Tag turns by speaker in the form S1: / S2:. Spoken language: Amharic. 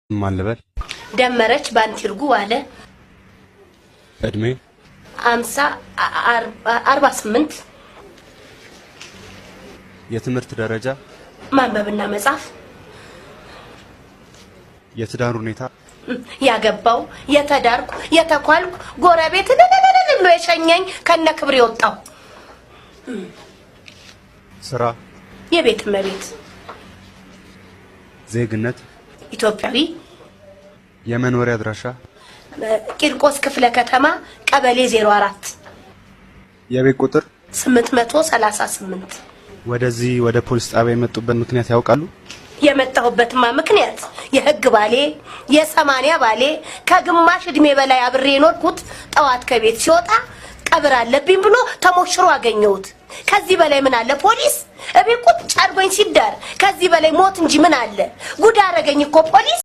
S1: ማለበል
S2: ደመረች ባንቲርጉ አለ
S1: እድሜ
S2: 50 48
S1: የትምህርት ደረጃ
S2: ማንበብና መጻፍ
S1: የትዳር ሁኔታ
S2: ያገባው የተዳርኩ የተኳልኩ ጎረቤት ለለለለ የሸኘኝ ከነ ክብር የወጣው
S1: ስራ
S2: የቤት መቤት
S1: ዜግነት
S2: ኢትዮጵያዊ
S1: የመኖሪያ አድራሻ
S2: ቂርቆስ ክፍለ ከተማ ቀበሌ 04
S1: የቤት ቁጥር
S2: 838
S1: ወደዚህ ወደ ፖሊስ ጣቢያ የመጡበት ምክንያት ያውቃሉ?
S2: የመጣሁበትማ ምክንያት የህግ ባሌ የ80 ባሌ ከግማሽ እድሜ በላይ አብሬ ኖርኩት ጠዋት ከቤት ሲወጣ ቀብር አለብኝ ብሎ ተሞሽሮ አገኘሁት። ከዚህ በላይ ምን አለ? ፖሊስ እቤት ቁጭ አድርጎኝ ሲዳር ከዚህ በላይ ሞት እንጂ ምን አለ? ጉድ አረገኝ እኮ ፖሊስ።